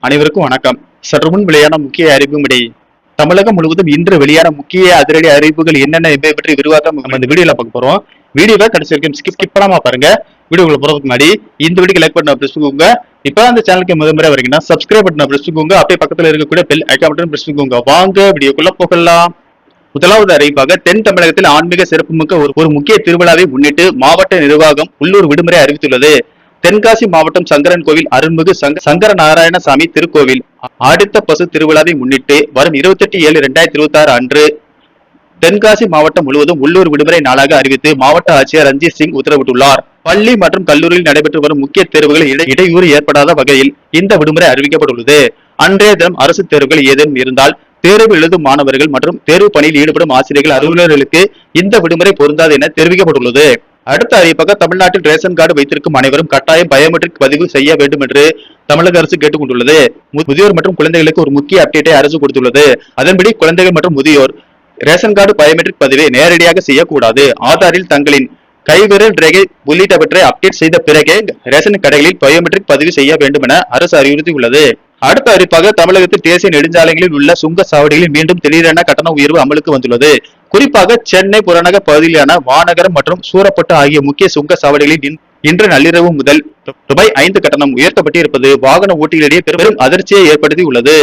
அனைவருக்கும் வணக்கம். சற்று முன் வெளியான முக்கிய அறிவிப்பும்படி தமிழகம் முழுவதும் இன்று வெளியான முக்கிய அதிரடி அறிவிப்புகள் என்னென்ன என்பதை பற்றி விரிவாக நம்ம இந்த வீடியோல பார்க்க போறோம். வீடியோவை கடைசி வரைக்கும் ஸ்கிப் பண்ணாம பாருங்க. வீடியோக்குள்ள போறதுக்கு முன்னாடி இந்த வீடியோக்கு லைக் பட்டனை பிரஸ் பண்ணுங்க. இப்போ அந்த சேனலுக்கு முதன்முறை வரீங்கன்னா சப்ஸ்கிரைப் பட்டனை பிரஸ் பண்ணுங்க. அப்படியே பக்கத்துல இருக்கக்கூடிய பெல் ஐகான் பட்டனை பிரஸ் பண்ணுங்க. வாங்க வீடியோக்குள்ள போகலாம். முதலாவது அறிவிப்பாக தென் தமிழகத்தில் ஆன்மீக சிறப்புமிக்க ஒரு முக்கிய திருவிழாவை முன்னிட்டு மாவட்ட நிர்வாகம் உள்ளூர் விடுமுறை அறிவித்துள்ளது. தென்காசி மாவட்டம் சங்கரன் கோவில் அருள்மிகு சங்கர நாராயணசாமி திருக்கோவில் ஆடித்த பசு திருவிழாவை முன்னிட்டு வரும் 28/7/2026 அன்று தென்காசி மாவட்டம் முழுவதும் உள்ளூர் விடுமுறை நாளாக அறிவித்து மாவட்ட ஆட்சியர் ரஞ்சித் சிங் உத்தரவிட்டுள்ளார். பள்ளி மற்றும் கல்லூரியில் நடைபெற்று வரும் முக்கிய தேர்வுகளில் இடையூறு ஏற்படாத வகையில் இந்த விடுமுறை அறிவிக்கப்பட்டுள்ளது. அன்றைய தினம் அரசு தேர்வுகள் ஏதேனும் இருந்தால் தேர்வு எழுதும் மாணவர்கள் மற்றும் தேர்வு பணியில் ஈடுபடும் ஆசிரியர்கள் அலுவலர்களுக்கு இந்த விடுமுறை பொருந்தாது என தெரிவிக்கப்பட்டுள்ளது. அடுத்த அறிவிப்பாக தமிழ்நாட்டில் ரேஷன் கார்டு வைத்திருக்கும் அனைவரும் கட்டாயம் பயோமெட்ரிக் பதிவு செய்ய வேண்டும் என்று தமிழக அரசு கேட்டுக் கொண்டுள்ளது. முதியோர் மற்றும் குழந்தைகளுக்கு ஒரு முக்கிய அப்டேட்டை அரசு கொடுத்துள்ளது. அதன்படி குழந்தைகள் மற்றும் முதியோர் ரேஷன் கார்டு பயோமெட்ரிக் பதிவை நேரடியாக செய்யக்கூடாது. ஆதாரில் தங்களின் கைவிரல் ரேகை உள்ளிட்டவற்றை அப்டேட் செய்த பிறகே ரேஷன் கடைகளில் பயோமெட்ரிக் பதிவு செய்ய வேண்டும் என அரசு அறிவுறுத்தியுள்ளது. அடுத்த அறிவிப்பாக தமிழகத்தில் தேசிய நெடுஞ்சாலைகளில் உள்ள சுங்க சாவடிகளில் மீண்டும் திடீரென கட்டண உயர்வு அமலுக்கு வந்துள்ளது. குறிப்பாக சென்னை புறநகர் பகுதியிலான வானகரம் மற்றும் சூரப்பட்டு ஆகிய முக்கிய சுங்க சாவடிகளில் இன்று நள்ளிரவு முதல் ரூபாய் 5 கட்டணம் உயர்த்தப்பட்டிருப்பது வாகன ஓட்டிகளிடையே பெரும் அதிர்ச்சியை ஏற்படுத்தி உள்ளது.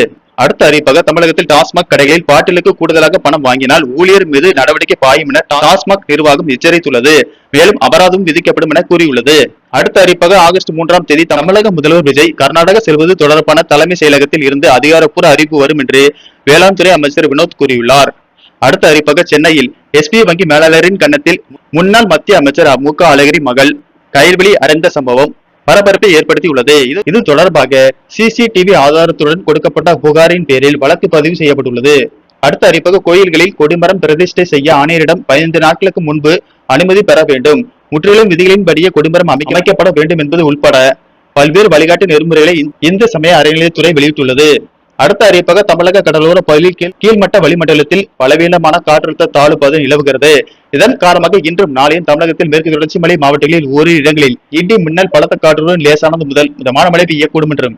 அடுத்த அறிவிப்பாக தமிழகத்தில் டாஸ்மாக் கடைகளில் பாட்டிலுக்கு கூடுதலாக பணம் வாங்கினால் ஊழியர் மீது நடவடிக்கை பாயும் என டாஸ்மாக் நிர்வாகம் எச்சரித்துள்ளது. மேலும் அபராதமும் விதிக்கப்படும் என கூறியுள்ளது. அடுத்த அறிவிப்பாக ஆகஸ்ட் 3ஆம் தேதி தமிழக முதல்வர் விஜய் கர்நாடகா செல்வது தொடர்பான தலைமை செயலகத்தில் இருந்து அதிகாரப்பூர்வ அறிவிப்பு வரும் என்று வேளாண் துறை அமைச்சர் வினோத் கூறியுள்ளார். அடுத்த அறிவிப்பாக சென்னையில் எஸ்பி வங்கி மேலாளரின் கன்னத்தில் முன்னாள் மத்திய அமைச்சர் மு.க. அழகிரி மகள் கயிர்வலி அடைந்த சம்பவம் பரபரப்பை ஏற்படுத்தியுள்ளது. இது தொடர்பாக சிசிடிவி ஆதாரத்துடன் கொடுக்கப்பட்ட புகாரின் பேரில் வழக்கு பதிவு செய்யப்பட்டுள்ளது. அடுத்த அறிவிப்பாக கோயில்களில் கொடிமரம் பிரதிஷ்டை செய்ய ஆணையரிடம் 15 நாட்களுக்கு முன்பு அனுமதி பெற வேண்டும். முற்றிலும் விதிகளின்படியே கொடிமரம் அமைக்கப்பட வேண்டும் என்பது உள்பட பல்வேறு வழிகாட்டு நெறிமுறைகளை இந்து சமய அறநிலையத்துறை வெளியிட்டுள்ளது. அடுத்த அறிவிப்பாக தமிழக கடலோர பகுதியில் கீழ்மட்ட வளிமண்டலத்தில் பலவீனமான காற்றழுத்த தாழ்வு பகுதி நிலவுகிறது. இதன் காரணமாக இன்றும் நாளையும் தமிழகத்தில் மேற்கு தொடர்ச்சி மலை மாவட்டங்களில் ஓரிரு இடங்களில் இடி மின்னல் பலத்த காற்றுடன் லேசானது முதல் மிதமான மழை பெய்யக்கூடும் என்றும்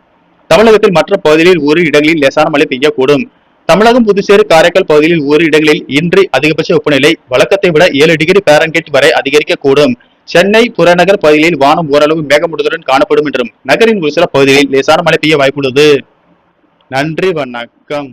தமிழகத்தில் மற்ற பகுதிகளில் ஓரிரு இடங்களில் லேசான மழை பெய்யக்கூடும். தமிழகம் புதுச்சேரி காரைக்கால் பகுதிகளில் ஓரிரு இடங்களில் இன்று அதிகபட்ச வெப்பநிலை வழக்கத்தை விட 7 டிகிரி பாரன்ஹீட் வரை அதிகரிக்கக்கூடும். சென்னை புறநகர் பகுதிகளில் வானம் ஓரளவு மேகமூட்டத்துடன் காணப்படும் என்றும் நகரின் ஒரு சில பகுதிகளில் லேசான மழை பெய்ய வாய்ப்புள்ளது. நன்றி, வணக்கம்.